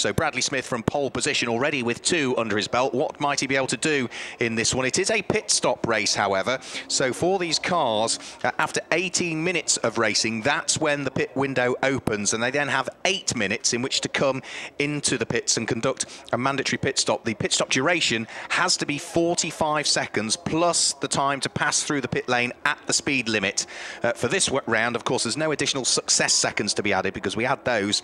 So Bradley Smith from pole position already with 2 under his belt. What might he be able to do in this one? It is a pit stop race, however. So for these cars, after 18 minutes of racing, that's when the pit window opens, and they then have 8 minutes in which to come into the pits and conduct a mandatory pit stop. The pit stop duration has to be 45 seconds plus the time to pass through the pit lane at the speed limit. For this round, of course, there's no additional success seconds to be added because we had those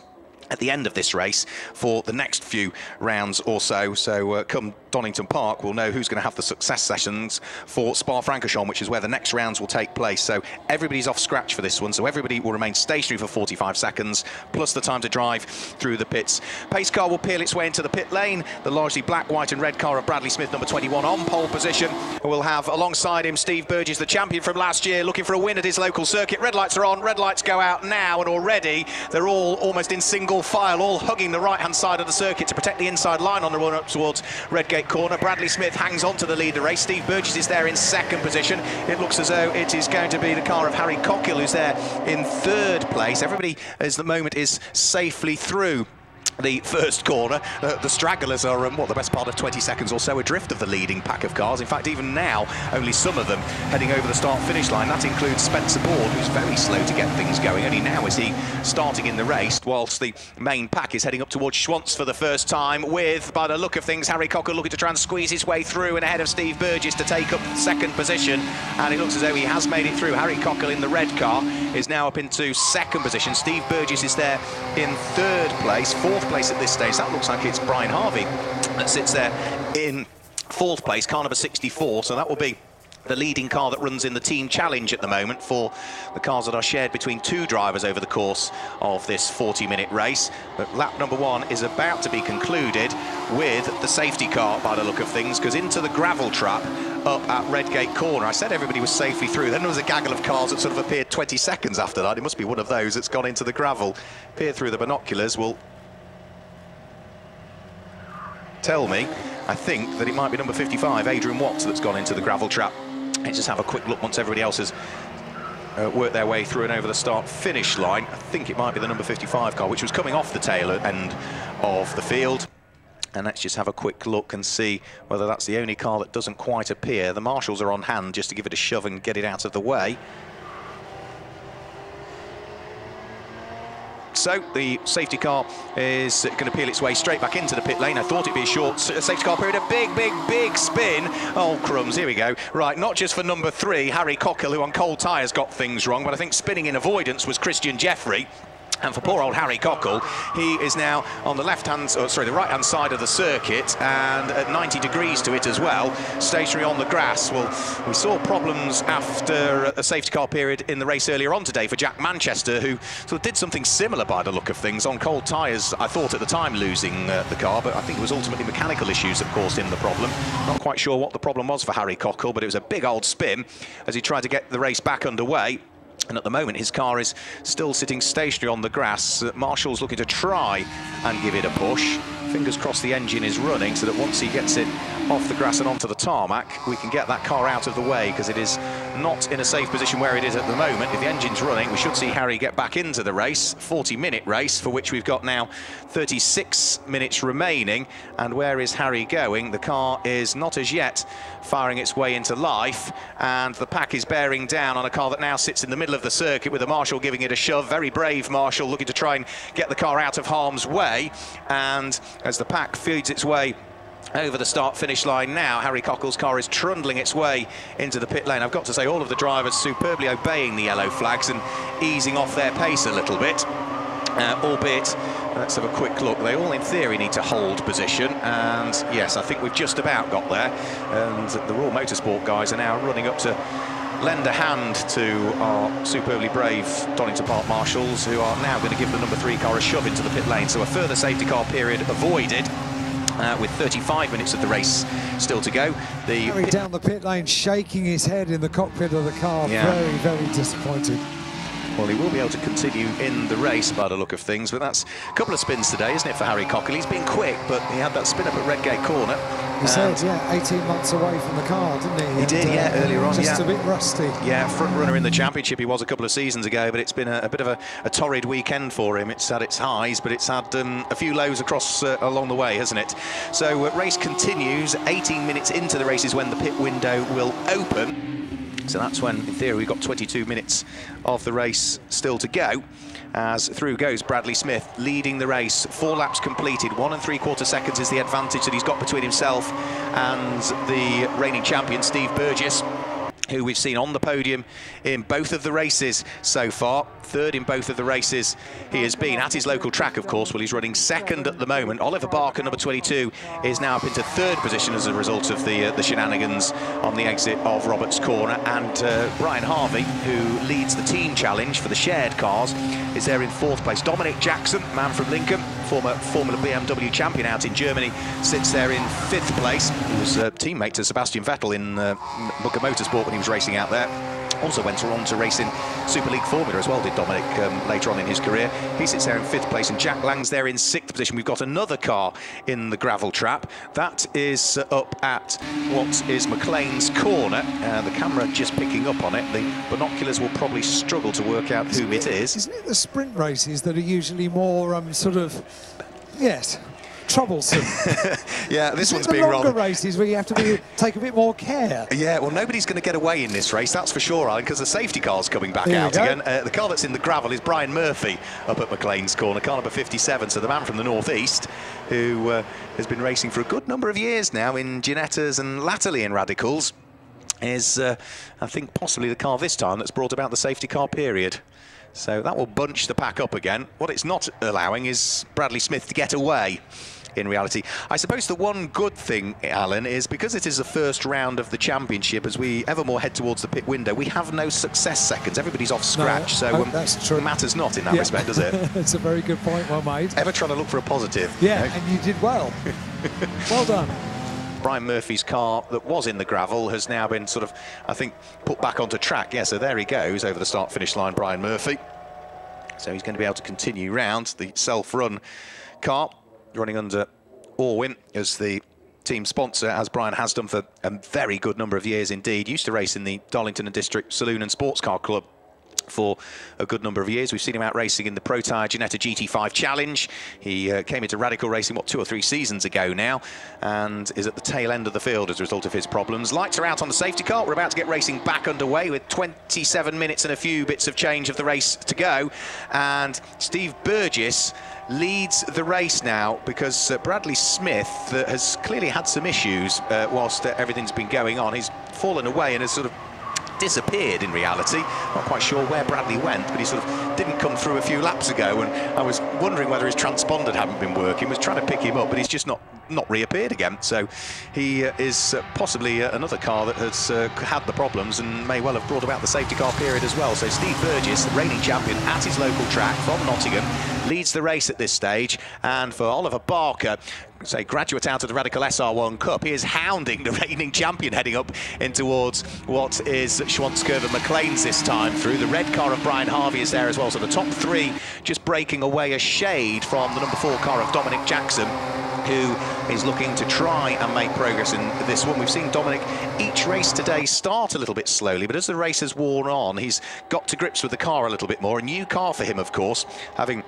at the end of this race for the next few rounds or so. So come Donington Park, we'll know who's going to have the success sessions for Spa-Francorchamps, which is where the next rounds will take place. So everybody's off scratch for this one. So everybody will remain stationary for 45 seconds, plus the time to drive through the pits. Pace car will peel its way into the pit lane. The largely black, white and red car of Bradley Smith, number 21, on pole position. We'll have alongside him Steve Burgess, the champion from last year, looking for a win at his local circuit. Red lights are on, red lights go out now, and already they're all almost in single file, all hugging the right-hand side of the circuit to protect the inside line on the run up towards Redgate Corner. Bradley Smith hangs on to the leader race. Steve Burgess is there in second position. It looks as though it is going to be the car of Harry Cockhill who's there in third place. Everybody, at the moment, is safely through the first corner. The stragglers are, the best part of 20 seconds or so adrift of the leading pack of cars. In fact, even now, only some of them heading over the start-finish line. That includes Spencer Bourne, who's very slow to get things going. Only now is he starting in the race, whilst the main pack is heading up towards Schwantz for the first time with, by the look of things, Harry Cocker looking to try and squeeze his way through and ahead of Steve Burgess to take up second position. And it looks as though he has made it through. Harry Cocker in the red car is now up into second position. Steve Burgess is there in third place. Fourth place at this stage, that looks like it's Brian Harvey that sits there in fourth place, car number 64, so that will be the leading car that runs in the team challenge at the moment for the cars that are shared between 2 drivers over the course of this 40-minute race. But lap number 1 is about to be concluded with the safety car by the look of things, because into the gravel trap up at Redgate Corner, I said everybody was safely through, then there was a gaggle of cars that sort of appeared 20 seconds after that. It must be one of those that's gone into the gravel. Peer through the binoculars will tell me, I think, that it might be number 55, Adrian Watts, that's gone into the gravel trap. Let's just have a quick look once everybody else has worked their way through and over the start-finish line. I think it might be the number 55 car, which was coming off the tail end of the field. And let's just have a quick look and see whether that's the only car that doesn't quite appear. The marshals are on hand just to give it a shove and get it out of the way. So the safety car is going to peel its way straight back into the pit lane. I thought it'd be a short safety car period. A big spin. Oh, crumbs, here we go. Right, not just for number 3, Harry Cockhill, who on cold tyres got things wrong, but I think spinning in avoidance was Christian Jeffrey. And for poor old Harry Cockhill, he is now on the the right-hand side of the circuit, and at 90 degrees to it as well, stationary on the grass. Well, we saw problems after a safety car period in the race earlier on today for Jack Manchester, who sort of did something similar by the look of things on cold tyres. I thought at the time losing the car, but I think it was ultimately mechanical issues that caused him the problem. Not quite sure what the problem was for Harry Cockhill, but it was a big old spin as he tried to get the race back underway. And at the moment, his car is still sitting stationary on the grass. Marshall's looking to try and give it a push. Fingers crossed the engine is running so that once he gets it off the grass and onto the tarmac, we can get that car out of the way, because it is not in a safe position where it is at the moment. If the engine's running, we should see Harry get back into the race. 40-minute race for which we've got now 36 minutes remaining. And where is Harry going? The car is not as yet firing its way into life, and the pack is bearing down on a car that now sits in the middle of the circuit with the marshal giving it a shove. Very brave marshal, looking to try and get the car out of harm's way. And as the pack feeds its way over the start-finish line now, Harry Cockhill's car is trundling its way into the pit lane. I've got to say, all of the drivers superbly obeying the yellow flags and easing off their pace a little bit. Albeit, let's have a quick look, they all in theory need to hold position, and yes, I think we've just about got there, and the Royal Motorsport guys are now running up to lend a hand to our superbly brave Donington Park marshals, who are now going to give the number 3 car a shove into the pit lane. So a further safety car period avoided, with 35 minutes of the race still to go. Harry down the pit lane, shaking his head in the cockpit of the car, yeah. Very, very disappointed. Well, he will be able to continue in the race by the look of things, but that's a couple of spins today, isn't it, for Harry Cockle? He's been quick, but he had that spin up at Redgate Corner. He said, yeah, 18 months away from the car, didn't he? He did, yeah, earlier on, just a bit rusty. Yeah, front runner in the championship he was a couple of seasons ago, but it's been a bit of a torrid weekend for him. It's had its highs, but it's had a few lows across along the way, hasn't it? So race continues. 18 minutes into the race is when the pit window will open. So that's when, in theory, we've got 22 minutes of the race still to go. As through goes Bradley Smith, leading the race. 4 laps completed. 1 3/4 seconds is the advantage that he's got between himself and the reigning champion, Steve Burgess, who we've seen on the podium in both of the races so far. 3rd in both of the races he has been at his local track, of course. Well, he's running 2nd at the moment. Oliver Barker, number 22, is now up into 3rd position as a result of the shenanigans on the exit of Roberts Corner. And Brian Harvey, who leads the team challenge for the shared cars, is there in 4th place. Dominic Jackson, man from Lincoln, former Formula BMW champion out in Germany, sits there in 5th place. He was a teammate to Sebastian Vettel in Booker Motorsport when he was racing out there. Also went on to race in Super League Formula as well, did Dominic, later on in his career. He sits there in 5th place, and Jack Lang's there in 6th position. We've got another car in the gravel trap. That is up at what is McLean's Corner. The camera just picking up on it. The binoculars will probably struggle to work out who it is. Isn't it the sprint races that are usually more yes, troublesome? Yeah, this one's being being longer races where you have to take a bit more care. Yeah, well, nobody's going to get away in this race, that's for sure, Alan, because the safety car's coming back out again. The car that's in the gravel is Brian Murphy up at McLean's Corner, car number 57, so the man from the northeast who has been racing for a good number of years now in Ginettas and latterly in Radicals, is, I think, possibly the car this time that's brought about the safety car period. So that will bunch the pack up again. What it's not allowing is Bradley Smith to get away, in reality. I suppose the one good thing, Alan, is because it is the first round of the championship, as we ever more head towards the pit window, we have no success seconds. Everybody's off scratch, so that's true. It matters not in that respect, does it? It's a very good point, well made. Ever trying to look for a positive. Yeah, you know? And you did well. Well done. Brian Murphy's car that was in the gravel has now been I think, put back onto track. Yeah, so there he goes over the start-finish line, Brian Murphy. So he's going to be able to continue round the self-run car, running under Orwin as the team sponsor, as Brian has done for a very good number of years indeed. Used to race in the Donington and District Saloon and Sports Car Club for a good number of years. We've seen him out racing in the Pro Tyre Ginetta GT5 Challenge. He came into radical racing, 2 or 3 seasons ago now, and is at the tail end of the field as a result of his problems. Lights are out on the safety car. We're about to get racing back underway with 27 minutes and a few bits of change of the race to go. And Steve Burgess leads the race now because Bradley Smith has clearly had some issues whilst everything's been going on. He's fallen away and has disappeared in reality. Not quite sure where Bradley went, but he didn't come through a few laps ago, and I was wondering whether his transponder hadn't been working. Was trying to pick him up, but he's just not reappeared again. So he is possibly another car that has had the problems and may well have brought about the safety car period as well. So Steve Burgess, the reigning champion at his local track from Nottingham, leads the race at this stage. And for Oliver Barker, say graduate out of the Radical SR1 Cup, he is hounding the reigning champion heading up in towards what is Schwantzkirch and McLean's this time through. The red car of Brian Harvey is there as well, so the top 3 just breaking away a shade from the number 4 car of Dominic Jackson, who is looking to try and make progress in this one. We've seen Dominic each race today start a little bit slowly, but as the race has worn on, he's got to grips with the car a little bit more. A new car for him, of course, having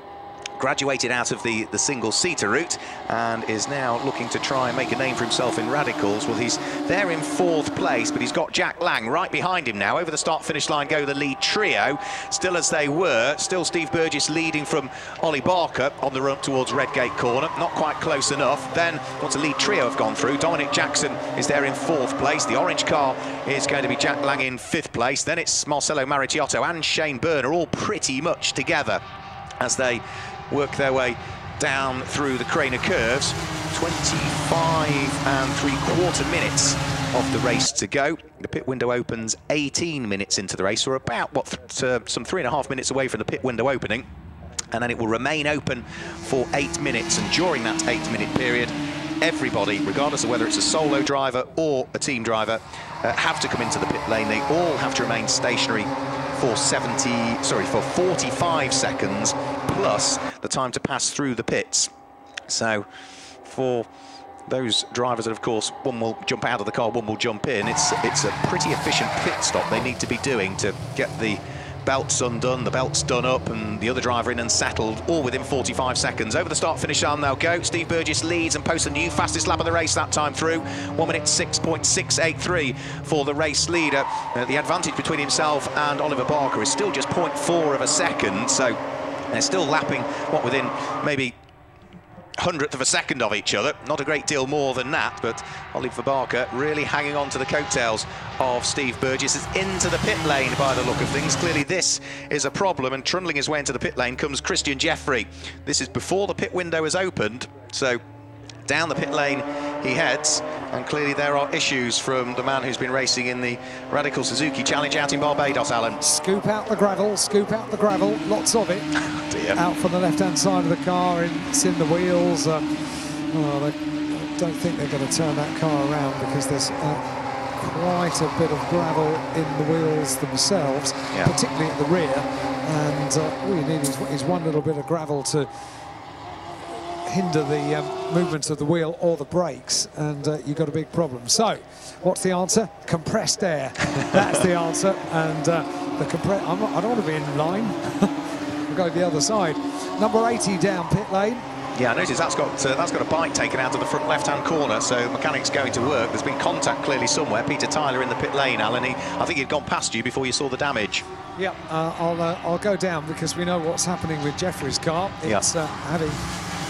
graduated out of the single-seater route and is now looking to try and make a name for himself in radicals. Well, he's there in 4th place, but he's got Jack Lang right behind him now. Over the start-finish line go the lead trio, still as they were. Still Steve Burgess leading from Ollie Barker on the run towards Redgate Corner. Not quite close enough. Then, once the lead trio have gone through, Dominic Jackson is there in 4th place. The orange car is going to be Jack Lang in 5th place. Then it's Marcelo Maricciotto and Shane Burner, all pretty much together as they work their way down through the Craner curves. 25 3/4 minutes of the race to go. The pit window opens 18 minutes into the race. We're about, some 3.5 minutes away from the pit window opening. And then it will remain open for 8 minutes. And during that 8-minute period, everybody, regardless of whether it's a solo driver or a team driver, have to come into the pit lane. They all have to remain stationary for 45 seconds, plus the time to pass through the pits. So for those drivers, and of course, one will jump out of the car, one will jump in. It's a pretty efficient pit stop they need to be doing to get the belts undone, the belts done up, and the other driver in and settled, all within 45 seconds. Over the start-finish line they'll go. Steve Burgess leads and posts a new fastest lap of the race that time through. 1 minute 6.683 for the race leader. The advantage between himself and Oliver Barker is still just 0.4 of a second, so they're still lapping, what, within maybe 100th of a second of each other. Not a great deal more than that, but Oliver Barker really hanging on to the coattails of Steve Burgess. Is into the pit lane by the look of things. Clearly this is a problem, and trundling his way into the pit lane comes Christian Jeffrey. This is before the pit window has opened, so down the pit lane he heads, and clearly there are issues from the man who's been racing in the Radical Suzuki Challenge out in Barbados, Alan. Scoop out the gravel, lots of it. Oh dear. Out from the left-hand side of the car, it's in the wheels. I don't think they're going to turn that car around because there's quite a bit of gravel in the wheels themselves, particularly at the rear. And all you need is one little bit of gravel to hinder the movement of the wheel or the brakes, and you've got a big problem. So, what's the answer? Compressed air. That's the answer. And I don't want to be in line. We'll go the other side. Number 80 down pit lane. Yeah, I noticed that's got a bite taken out of the front left-hand corner, so the mechanic's going to work. There's been contact clearly somewhere. Peter Tyler in the pit lane, Alan. I think he'd gone past you before you saw the damage. Yeah, I'll go down because we know what's happening with Jeffrey's car. It's having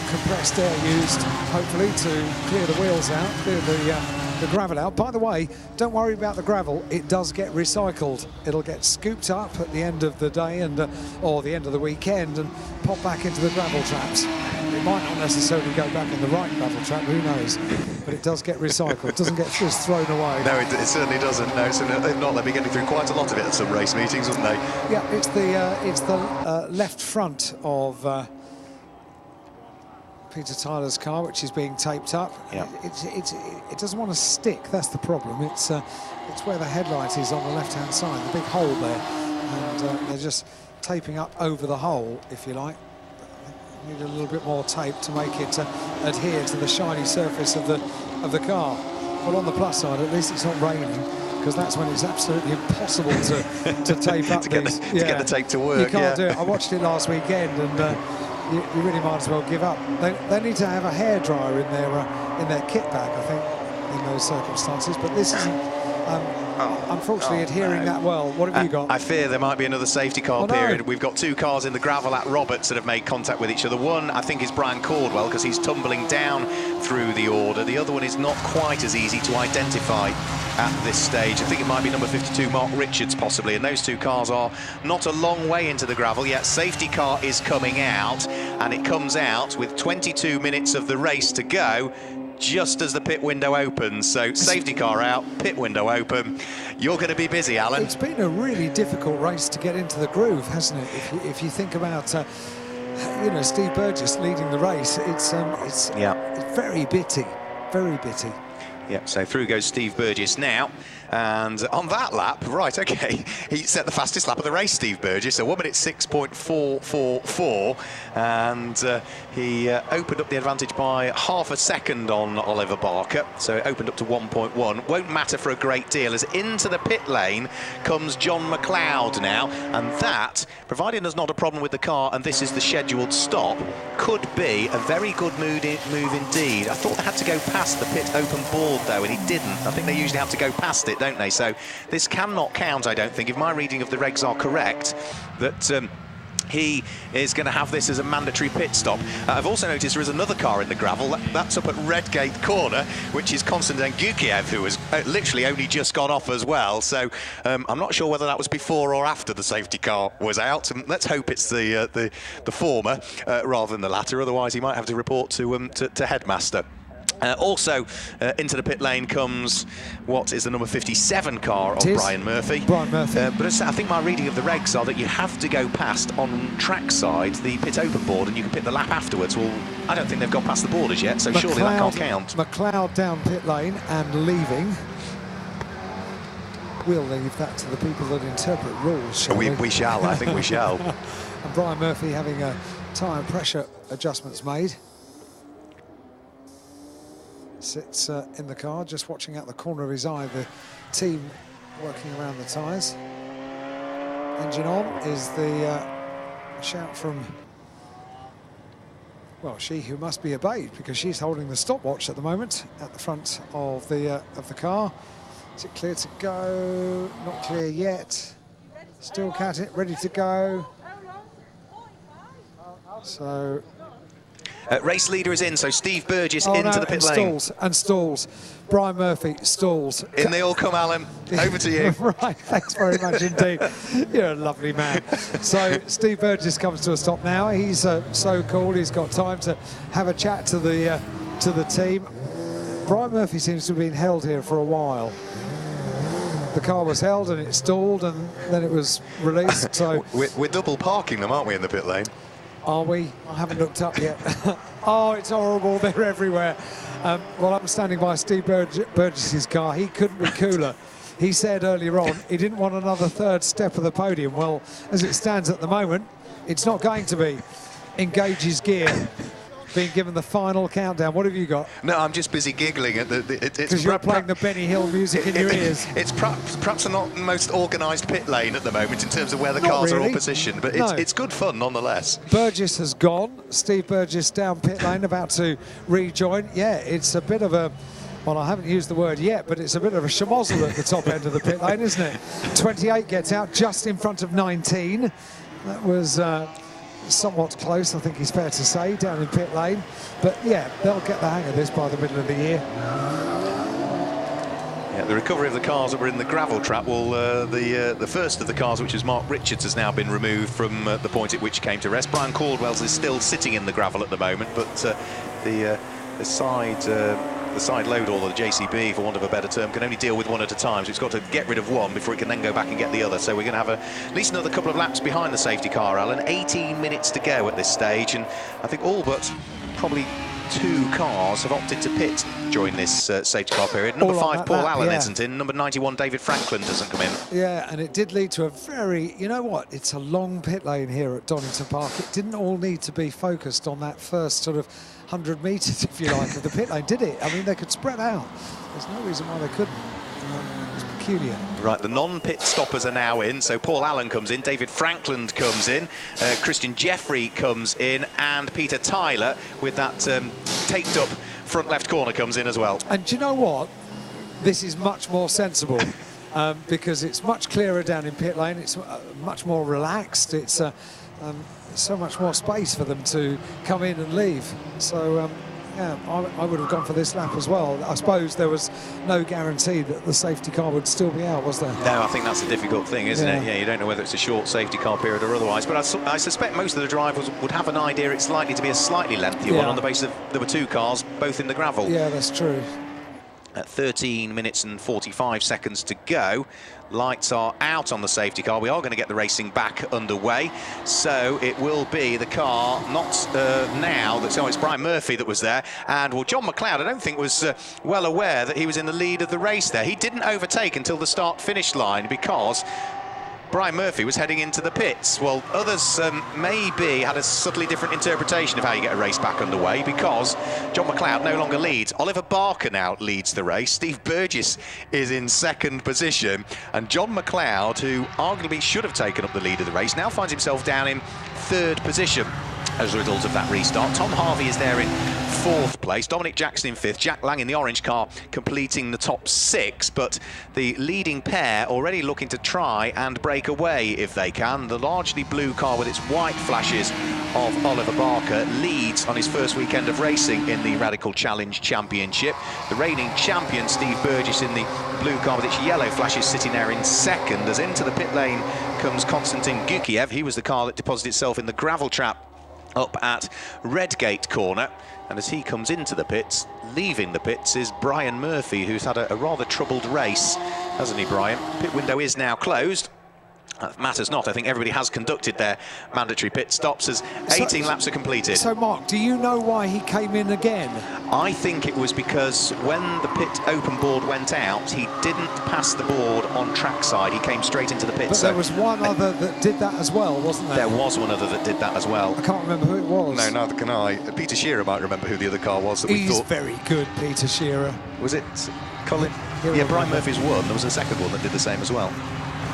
compressed air used, hopefully, to clear the wheels out, clear the gravel out. By the way, don't worry about the gravel, it does get recycled. It'll get scooped up at the end of the day and or the end of the weekend and pop back into the gravel traps. It might not necessarily go back in the right gravel trap, who knows, but it does get recycled. It doesn't get just thrown away. No, it certainly doesn't. No, so if not, they'll be getting through quite a lot of it at some race meetings, wouldn't they? Yeah, it's the left front of Peter Tyler's car, which is being taped up. Yeah. It doesn't want to stick. That's the problem. It's where the headlight is on the left-hand side, the big hole there, and they're just taping up over the hole, if you like. Need a little bit more tape to make it adhere to the shiny surface of the car. But on the plus side, at least it's not raining, because that's when it's absolutely impossible to tape up to get the tape to work. You can't do it. I watched it last weekend, and you really might as well give up. They need to have a hairdryer in their kit bag, I think, in those circumstances. But this isn't, unfortunately, adhering that well. What have you got? I fear there might be another safety car period. We've got two cars in the gravel at Roberts that have made contact with each other. One, I think, is Brian Caldwell, because he's tumbling down through the order. The other one is not quite as easy to identify at this stage. I think it might be number 52, Mark Richards, possibly, and those two cars are not a long way into the gravel yet. Safety car is coming out, and it comes out with 22 minutes of the race to go, just as the pit window opens. So safety car out, pit window open. You're going to be busy, Alan. It's been a really difficult race to get into the groove, hasn't it? If you think about Steve Burgess leading the race, it's very bitty, very bitty. Yep, so through goes Steve Burgess now. And on that lap, right, okay, he set the fastest lap of the race, Steve Burgess, so 1 minute 6.444, and he opened up the advantage by half a second on Oliver Barker, so it opened up to 1.1. Won't matter for a great deal, as into the pit lane comes John McLeod now, and that, provided there's not a problem with the car and this is the scheduled stop, could be a very good move indeed. I thought they had to go past the pit open board though, and he didn't. I think they usually have to go past it, don't they? So this cannot count, I don't think, if my reading of the regs are correct, that he is going to have this as a mandatory pit stop. I've also noticed there is another car in the gravel. That's up at Redgate Corner, which is Konstantin Gukiev, who has literally only just gone off as well. So I'm not sure whether that was before or after the safety car was out. Let's hope it's the former rather than the latter. Otherwise, he might have to report to headmaster. Also into the pit lane comes what is the number 57 car of Brian Murphy. Brian Murphy. But I think my reading of the regs are that you have to go past on track side the pit open board, and you can pit the lap afterwards. Well, I don't think they've got past the borders yet, so surely that can't count. McLeod down pit lane and leaving. we'll leave that to the people that interpret rules, shall we? We shall, I think we shall. And Brian Murphy having tyre pressure adjustments made. Sits in the car, just watching out the corner of his eye, the team working around the tyres. Engine on is the shout from, well, she who must be obeyed, because she's holding the stopwatch at the moment at the front of the car. Is it clear to go? Not clear yet. Still cat it, ready to go. So race leader is in, so Steve Burgess into the pit lane. Stalls. Brian Murphy stalls. In they all come, Alan. Over to you. Right, thanks very much indeed. You're a lovely man. So Steve Burgess comes to a stop now. He's so cool. He's got time to have a chat to the team. Brian Murphy seems to have been held here for a while. The car was held and it stalled and then it was released. So we're double parking them, aren't we, in the pit lane? Are we? I haven't looked up yet. Oh, it's horrible. They're everywhere. Well, I'm standing by Steve Burgess's car. He couldn't be cooler. He said earlier on he didn't want another third step of the podium. Well, as it stands at the moment, it's not going to be. Engage his gear. Being given the final countdown. What have you got? No, I'm just busy giggling at the. Because you're playing the Benny Hill music in your ears. It's perhaps not the most organised pit lane at the moment in terms of where the cars are all positioned, but it's good fun nonetheless. Burgess has gone. Steve Burgess down pit lane, about to rejoin. Yeah, it's a bit of a. Well, I haven't used the word yet, but it's a bit of a schmozzle at the top end of the pit lane, isn't it? 28 gets out just in front of 19. That was. Somewhat close, I think it's fair to say, down in pit lane. But yeah, they'll get the hang of this by the middle of the year. Yeah, the recovery of the cars that were in the gravel trap, well, the first of the cars, which is Mark Richards, has now been removed from the point at which he came to rest. Brian Caldwell's is still sitting in the gravel at the moment, but the side load, or the JCB, for want of a better term, can only deal with one at a time, so it's got to get rid of one before it can then go back and get the other. So we're going to have at least another couple of laps behind the safety car, Alan. 18 minutes to go at this stage, and I think all but probably 2 cars have opted to pit during this safety car period. Number 5, Paul Allen isn't in. Number 91, David Franklin, doesn't come in. Yeah, and it did lead to a very, you know what, it's a long pit lane here at Donington Park. It didn't all need to be focused on that first sort of 100 metres, if you like, of the pit lane, did it? I mean, they could spread out. There's no reason why they couldn't. It's peculiar. Right, the non-pit stoppers are now in, so Paul Allen comes in, David Franklin comes in, Christian Jeffrey comes in, and Peter Tyler, with that taped up front left corner, comes in as well. And do you know what? This is much more sensible because it's much clearer down in pit lane. It's much more relaxed. It's so much more space for them to come in and leave. So yeah, I would have gone for this lap as well. I suppose there was no guarantee that the safety car would still be out, was there? No, I think that's the difficult thing, isn't it? Yeah, you don't know whether it's a short safety car period or otherwise. But I suspect most of the drivers would have an idea it's likely to be a slightly lengthy one on the basis of there were 2 cars, both in the gravel. Yeah, that's true. At 13 minutes and 45 seconds to go, lights are out on the safety car. We are going to get the racing back underway, so it will be the car, not now, that's, it's Brian Murphy that was there, and well, John McLeod I don't think was well aware that he was in the lead of the race there. He didn't overtake until the start-finish line because Brian Murphy was heading into the pits. Well, others maybe had a subtly different interpretation of how you get a race back underway, because John McLeod no longer leads. Oliver Barker now leads the race. Steve Burgess is in 2nd position, and John McLeod, who arguably should have taken up the lead of the race, now finds himself down in 3rd position as a result of that restart. Tom Harvey is there in 4th place, Dominic Jackson in 5th, Jack Lang in the orange car completing the top 6, but the leading pair already looking to try and break away if they can. The largely blue car with its white flashes of Oliver Barker leads on his first weekend of racing in the Radical Challenge Championship. The reigning champion Steve Burgess in the blue car with its yellow flashes sitting there in 2nd. As into the pit lane comes Konstantin Gukiev. He was the car that deposited itself in the gravel trap up at Redgate corner, and as he comes into the pits, leaving the pits is Brian Murphy, who's had a rather troubled race, hasn't he, Brian? Pit window is now closed. matters not. I think everybody has conducted their mandatory pit stops as 18 laps are completed. So, Mark, do you know why he came in again? I think it was because when the pit open board went out, he didn't pass the board on trackside. He came straight into the pit. But there was one other that did that as well, wasn't there? There was one other that did that as well. I can't remember who it was. No, neither can I. Peter Shearer might remember who the other car was that we thought. He's very good, Peter Shearer. Was it Colin? Yeah, Brian Murphy's one. There was a second one that did the same as well.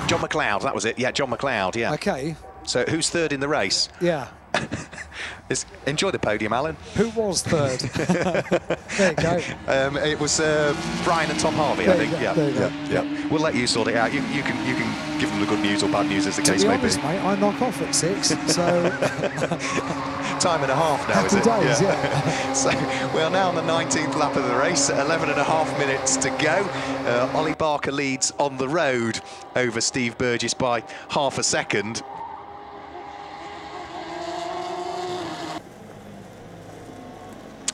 John McLeod, that was it. Yeah, John McLeod, yeah. OK. So who's third in the race? Yeah. Enjoy the podium, Alan. Who was third? There you go. It was Brian and Tom Harvey, I think. Yeah. We'll let you sort it out. You can give them the good news or bad news as the case may be. To be honest, mate, I knock off at 6, so... Time and a half now, is it? Happy days, yeah. So we are now on the 19th lap of the race, 11.5 minutes to go. Ollie Barker leads on the road over Steve Burgess by half a second.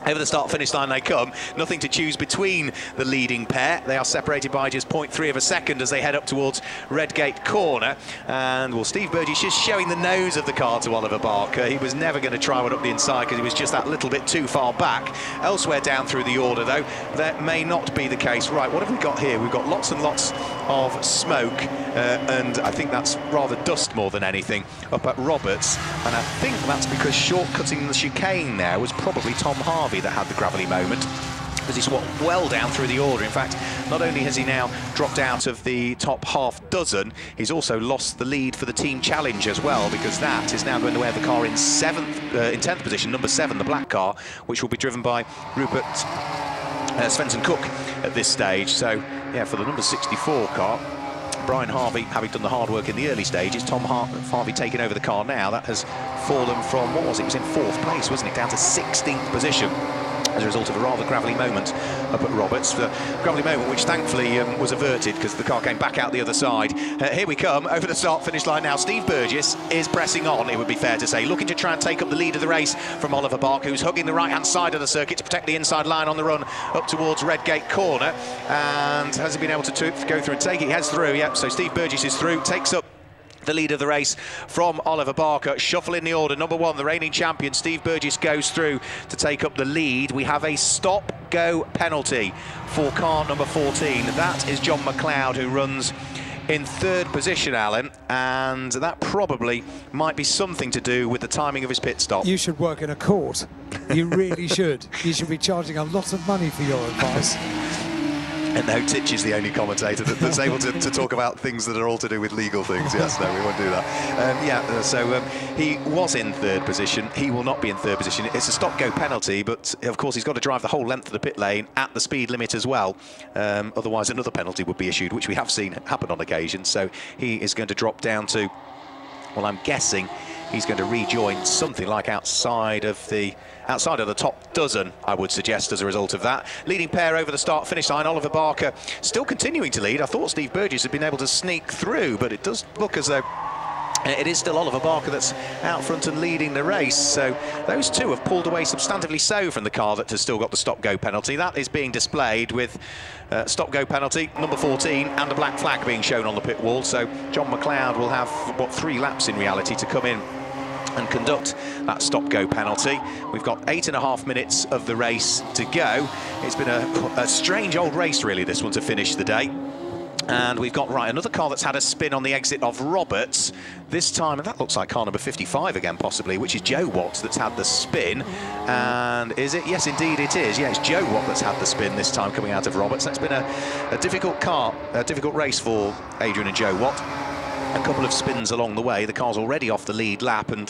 Over the start-finish line they come. Nothing to choose between the leading pair. They are separated by just 0.3 of a second as they head up towards Redgate Corner. And, well, Steve Burgess just showing the nose of the car to Oliver Barker. He was never going to try one up the inside because he was just that little bit too far back. Elsewhere down through the order, though, that may not be the case. Right, what have we got here? We've got lots and lots of smoke, and I think that's rather dust more than anything up at Roberts. And I think that's because shortcutting the chicane there was probably Tom Harvey that had the gravelly moment, because he swapped well down through the order. In fact, not only has he now dropped out of the top half dozen, he's also lost the lead for the team challenge as well, because that is now going to have the car in 10th position, number 7, the black car, which will be driven by Rupert Svensson Cook at this stage. So, yeah, for the number 64 car, Brian Harvey having done the hard work in the early stages, Tom Harvey taking over the car now. That has fallen from, what was it? It was in 4th place, wasn't it? Down to 16th position as a result of a rather gravelly moment up at Roberts. The gravelly moment which thankfully was averted because the car came back out the other side. Here we come over the start-finish line now. Steve Burgess is pressing on, it would be fair to say, looking to try and take up the lead of the race from Oliver Barker, who's hugging the right-hand side of the circuit to protect the inside line on the run up towards Redgate Corner. And has he been able to go through and take it? He has through, yep. So Steve Burgess is through, takes up the lead of the race from Oliver Barker. Shuffle in the order. Number 1, the reigning champion, Steve Burgess, goes through to take up the lead. We have a stop-go penalty for car number 14. That is John McLeod, who runs in 3rd position, Alan, and that probably might be something to do with the timing of his pit stop. You should work in a court. You really should. You should be charging a lot of money for your advice. And no, Titch is the only commentator that's able to talk about things that are all to do with legal things. Yes, no, we won't do that. So he was in 3rd position. He will not be in 3rd position. It's a stop-go penalty, but of course he's got to drive the whole length of the pit lane at the speed limit as well. Otherwise, another penalty would be issued, which we have seen happen on occasion. So he is going to drop down to, well, I'm guessing he's going to rejoin something like outside of the top dozen, I would suggest, as a result of that. Leading pair over the start-finish line, Oliver Barker still continuing to lead. I thought Steve Burgess had been able to sneak through, but it does look as though it is still Oliver Barker that's out front and leading the race. So those two have pulled away substantively so from the car that has still got the stop-go penalty. That is being displayed with stop-go penalty, number 14, and a black flag being shown on the pit wall. So John McLeod will have, what, 3 laps in reality to come in and conduct that stop-go penalty. We've got 8.5 minutes of the race to go. It's been a strange old race, really, this one, to finish the day. And we've got, right, another car that's had a spin on the exit of Roberts. This time, and that looks like car number 55 again, possibly, which is Joe Watt that's had the spin. And is it? Yes, indeed it is. Yeah, it's Joe Watt that's had the spin this time coming out of Roberts. That's been a difficult race for Adrian and Joe Watt. A couple of spins along the way. The car's already off the lead lap, and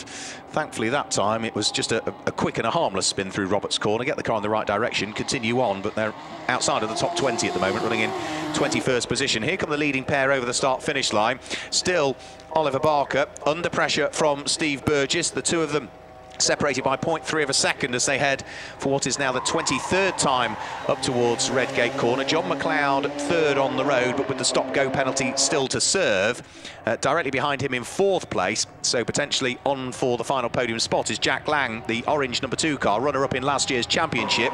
thankfully that time it was just a quick and a harmless spin through Roberts Corner, get the car in the right direction, continue on, but they're outside of the top 20 at the moment, running in 21st position. Here come the leading pair over the start-finish line. Still Oliver Barker under pressure from Steve Burgess. The two of them separated by 0.3 of a second as they head for what is now the 23rd time up towards Redgate Corner. John McLeod 3rd on the road, but with the stop-go penalty still to serve. Directly behind him in 4th place, so potentially on for the final podium spot, is Jack Lang, the orange number 2 car, runner-up in last year's championship.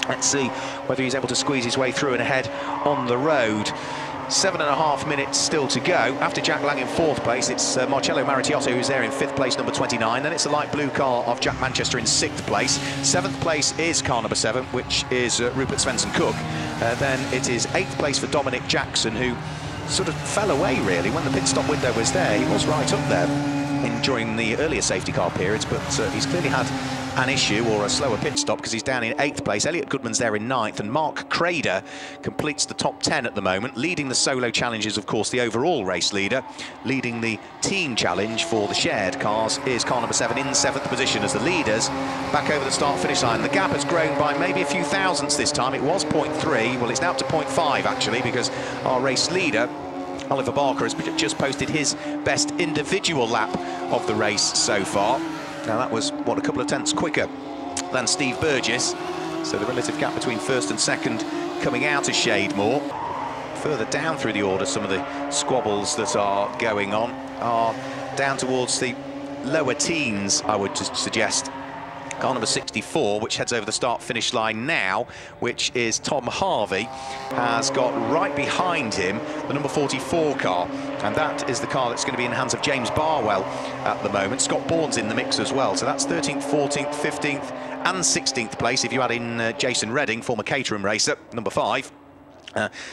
Let's see whether he's able to squeeze his way through and ahead on the road. 7.5 minutes still to go. After Jack Lang in 4th place, it's Marcello Marittiotto who's there in 5th place, number 29. Then it's the light blue car of Jack Manchester in 6th place. 7th place is car number 7, which is Rupert Svensson-Cook. Then it is 8th place for Dominic Jackson, who sort of fell away really when the pit stop window was there. He was right up there during the earlier safety car periods, but he's clearly had an issue or a slower pit stop because he's down in 8th place. Elliot Goodman's there in 9th, and Mark Crader completes the top 10 at the moment, leading the solo challenges, of course, the overall race leader. Leading the team challenge for the shared cars is car number 7 in 7th position as the leaders back over the start-finish line. The gap has grown by maybe a few thousandths this time. It was 0.3, well, it's now up to 0.5 actually, because our race leader Oliver Barker has just posted his best individual lap of the race so far. Now that was, what, a couple of tenths quicker than Steve Burgess. So the relative gap between 1st and 2nd coming out a shade more. Further down through the order, some of the squabbles that are going on are down towards the lower teens, I would suggest. Car number 64, which heads over the start-finish line now, which is Tom Harvey, has got right behind him the number 44 car, and that is the car that's going to be in the hands of James Barwell at the moment. Scott Bourne's in the mix as well, so that's 13th, 14th, 15th and 16th place if you add in Jason Redding, former Caterham racer, number 5.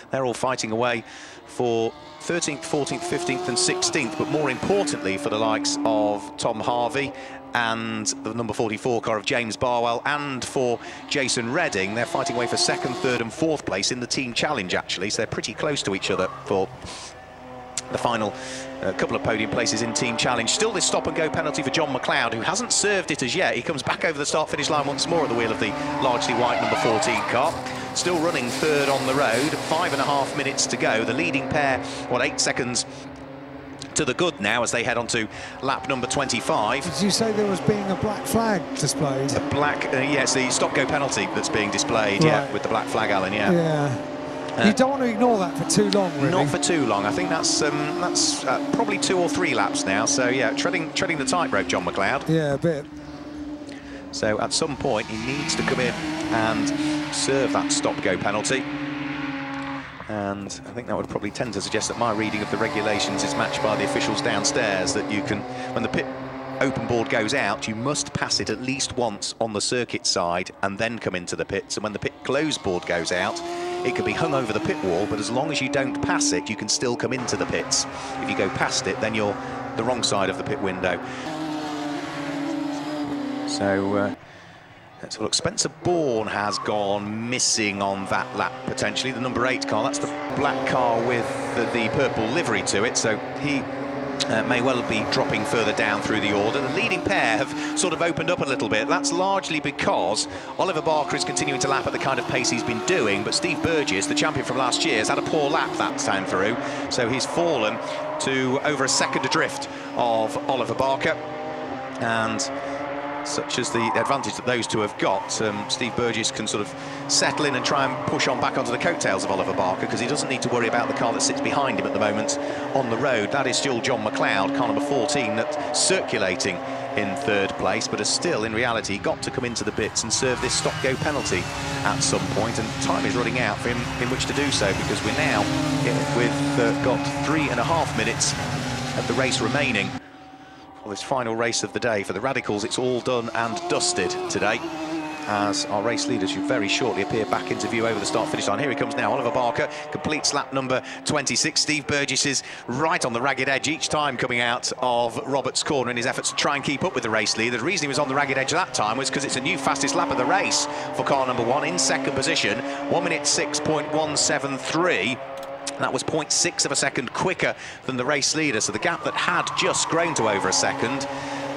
They're all fighting away for 13th, 14th, 15th and 16th, but more importantly for the likes of Tom Harvey and the number 44 car of James Barwell, and for Jason Redding, they're fighting away for 2nd, 3rd and 4th place in the team challenge actually, so they're pretty close to each other for the final couple of podium places in team challenge. Still this stop and go penalty for John McLeod, who hasn't served it as yet. He comes back over the start finish line once more at the wheel of the largely white number 14 car. Still running 3rd on the road, 5.5 minutes to go. The leading pair, 8 seconds to the good now as they head on to lap number 25. Did you say there was being a black flag displayed? A black, yes, the stop-go penalty that's being displayed, right. Yeah, with the black flag, Alan, yeah. Yeah. You don't want to ignore that for too long, really. Not for too long. I think that's probably 2 or 3 laps now. So yeah, treading the tightrope, John McLeod. Yeah, a bit. So at some point he needs to come in and serve that stop-go penalty. And I think that would probably tend to suggest that my reading of the regulations is matched by the officials downstairs, that you can, when the pit open board goes out, you must pass it at least once on the circuit side and then come into the pits. And when the pit closed board goes out, it can be hung over the pit wall, but as long as you don't pass it, you can still come into the pits. If you go past it, then you're the wrong side of the pit window. So let's have a look. Spencer Bourne has gone missing on that lap, potentially. The number 8 car, that's the black car with the purple livery to it, so he may well be dropping further down through the order. The leading pair have sort of opened up a little bit. That's largely because Oliver Barker is continuing to lap at the kind of pace he's been doing, but Steve Burgess, the champion from last year, has had a poor lap that time through, so he's fallen to over a second adrift of Oliver Barker. And such as the advantage that those two have got, Steve Burgess can sort of settle in and try and push on back onto the coattails of Oliver Barker, because he doesn't need to worry about the car that sits behind him at the moment on the road. That is still John McLeod, car number 14, that's circulating in 3rd place, but has still, in reality, got to come into the pits and serve this stop-go penalty at some point, and time is running out for him in which to do so, because we're now got 3.5 minutes of the race remaining. Well, this final race of the day for the Radicals, it's all done and dusted today, as our race leaders should very shortly appear back into view over the start-finish line. Here he comes now, Oliver Barker completes lap number 26. Steve Burgess is right on the ragged edge each time coming out of Roberts' corner in his efforts to try and keep up with the race leader. The reason he was on the ragged edge that time was because it's a new fastest lap of the race for car number 1 in 2nd position, 1 minute 6.173. That was 0.6 of a second quicker than the race leader, so the gap that had just grown to over a second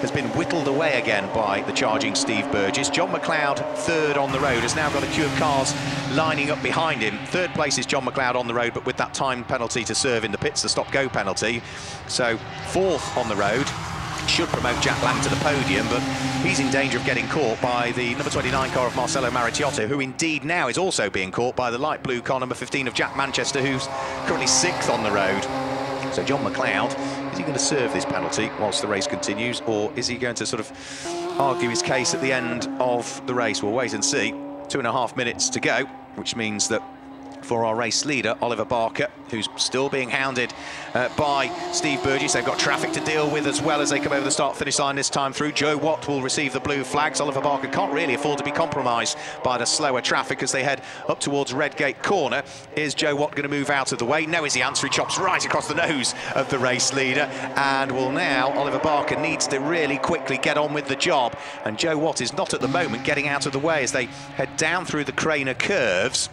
has been whittled away again by the charging Steve Burgess. John McLeod, 3rd on the road, has now got a queue of cars lining up behind him. 3rd place is John McLeod on the road, but with that time penalty to serve in the pits, the stop-go penalty. So 4th on the road should promote Jack Lang to the podium, but he's in danger of getting caught by the number 29 car of Marcello Marittiotto, who indeed now is also being caught by the light blue car number 15 of Jack Manchester, who's currently 6th on the road. So John McLeod, is he going to serve this penalty whilst the race continues, or is he going to sort of argue his case at the end of the race? We'll wait and see. 2.5 minutes to go, which means that for our race leader, Oliver Barker, who's still being hounded by Steve Burgess. They've got traffic to deal with as well as they come over the start-finish line this time through. Joe Watt will receive the blue flags. Oliver Barker can't really afford to be compromised by the slower traffic as they head up towards Redgate Corner. Is Joe Watt going to move out of the way? No is the answer. He chops right across the nose of the race leader, and will now, Oliver Barker needs to really quickly get on with the job, and Joe Watt is not at the moment getting out of the way as they head down through the Craner curves.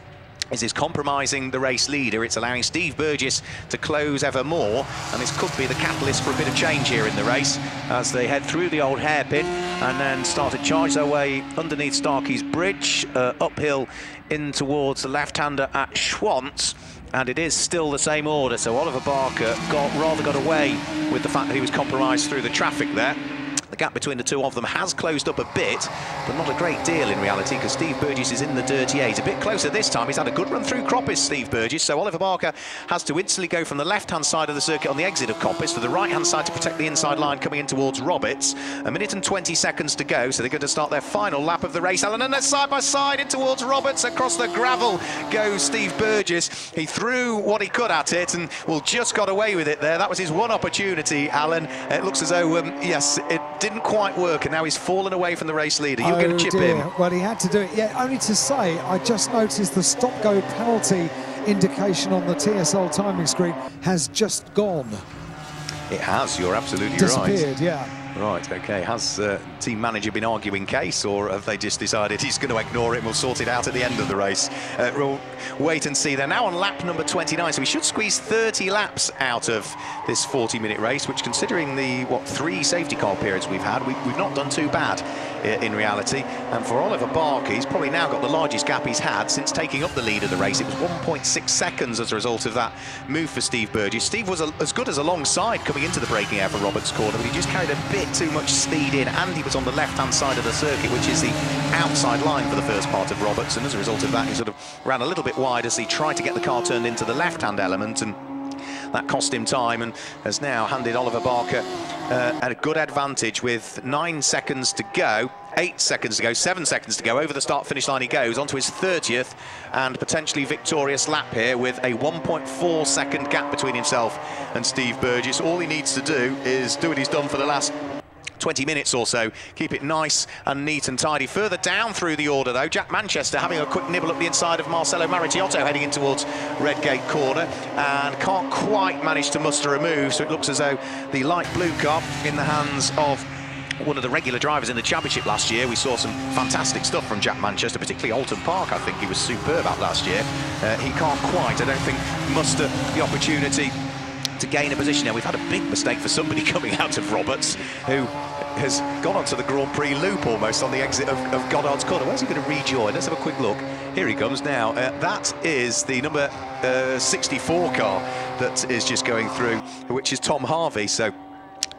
This is compromising the race leader. It's allowing Steve Burgess to close ever more, and this could be the catalyst for a bit of change here in the race as they head through the old hairpin and then start to charge their way underneath Starkey's Bridge, uphill in towards the left-hander at Schwantz. And it is still the same order, so Oliver Barker got away with the fact that he was compromised through the traffic there. The gap between the two of them has closed up a bit, but not a great deal in reality, because Steve Burgess is in the dirty 8. A bit closer this time. He's had a good run through Coppice, Steve Burgess, so Oliver Barker has to instantly go from the left-hand side of the circuit on the exit of Coppice to the right-hand side to protect the inside line coming in towards Roberts. 1 minute and 20 seconds to go, so they're going to start their final lap of the race. Alan, and they're side by side in towards Roberts. Across the gravel goes Steve Burgess. He threw what he could at it and just got away with it there. That was his one opportunity, Alan. It looks as though, yes, it didn't quite work, and now he's fallen away from the race leader. You're going to chip in. Well, he had to do it. Yeah, only to say, I just noticed the stop-go penalty indication on the TSL timing screen has just gone. It has, you're absolutely Disappeared, right. yeah. Right, OK. Has team manager been arguing case, or have they just decided he's going to ignore it and we'll sort it out at the end of the race? We'll wait and see. They're now on lap number 29, so we should squeeze 30 laps out of this 40-minute race, which, considering the, 3 safety car periods we've had, we've not done too bad in reality. And for Oliver Barker, he's probably now got the largest gap he's had since taking up the lead of the race. It was 1.6 seconds as a result of that move for Steve Burgess. Steve was as good as alongside coming into the braking air for Roberts' corner, but he just carried a bit too much speed in, and he was on the left-hand side of the circuit, which is the outside line for the first part of Roberts, and as a result of that, he sort of ran a little bit wide as he tried to get the car turned into the left-hand element, and that cost him time and has now handed Oliver Barker at a good advantage with 9 seconds to go, 8 seconds to go, 7 seconds to go. Over the start-finish line he goes, onto his 30th and potentially victorious lap here with a 1.4 second gap between himself and Steve Burgess. All he needs to do is do what he's done for the last 20 minutes or so, keep it nice and neat and tidy. Further down through the order though, Jack Manchester having a quick nibble up the inside of Marcelo Maricchiotto heading in towards Redgate Corner, and can't quite manage to muster a move, so it looks as though the light blue car in the hands of one of the regular drivers in the championship last year. We saw some fantastic stuff from Jack Manchester, particularly Alton Park. I think he was superb at last year. He can't quite, I don't think, muster the opportunity to gain a position. Now, we've had a big mistake for somebody coming out of Roberts, who has gone onto the Grand Prix loop almost on the exit of Goddard's Corner. Where's he going to rejoin? Let's have a quick look. Here he comes now. That is the number 64 car that is just going through, which is Tom Harvey. So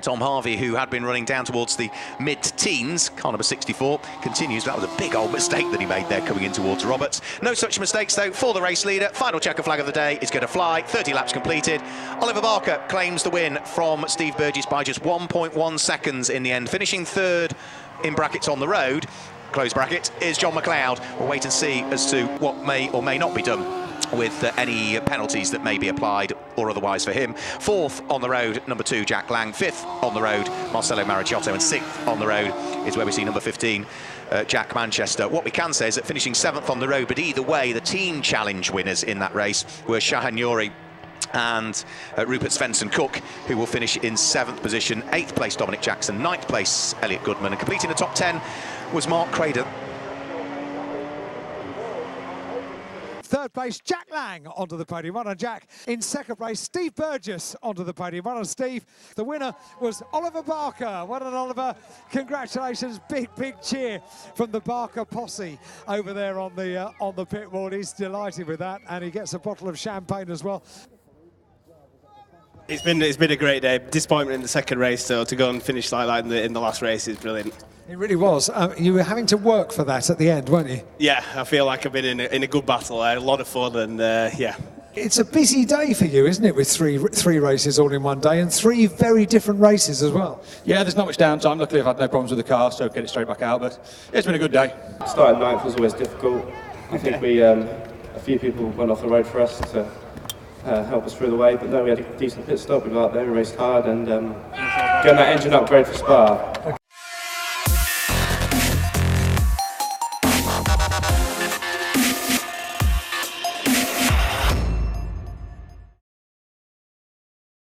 Tom Harvey, who had been running down towards the mid-teens, car number 64, continues. That was a big old mistake that he made there coming in towards Roberts. No such mistakes, though, for the race leader. Final checker flag of the day is going to fly. 30 laps completed. Oliver Barker claims the win from Steve Burgess by just 1.1 seconds in the end, finishing third in brackets on the road. Close bracket is John McLeod. We'll wait and see as to what may or may not be done with any penalties that may be applied or otherwise for him. Fourth on the road, number 2, Jack Lang. Fifth on the road, Marcelo Maricchiotto. And sixth on the road is where we see number 15, Jack Manchester. What we can say is that finishing 7th on the road, but either way, the team challenge winners in that race were Shahan Yuri and Rupert Svensson-Cook, who will finish in 7th position. 8th place, Dominic Jackson. 9th place, Elliot Goodman. And completing the top 10 was Mark Crader. Third place, Jack Lang onto the podium. Well done, Jack. In second place, Steve Burgess onto the podium. Well done, Steve. The winner was Oliver Barker. Well done, Oliver. Congratulations. Big, big cheer from the Barker posse over there on the pit wall. He's delighted with that, and he gets a bottle of champagne as well. It's been a great day. Disappointment in the second race, so to go and finish like that in the last race is brilliant. It really was. You were having to work for that at the end, weren't you? Yeah, I feel like I've been in a good battle. I had a lot of fun, and yeah. It's a busy day for you, isn't it, with three races all in one day, and 3 very different races as well? Yeah, there's not much downtime. Luckily, I've had no problems with the car, so get it straight back out. But it's been a good day. Starting 9th was always difficult. I think we a few people went off the road for us to help us through the way. But no, we had a decent pit stop. We got out there, we raced hard, and getting that engine upgrade for Spa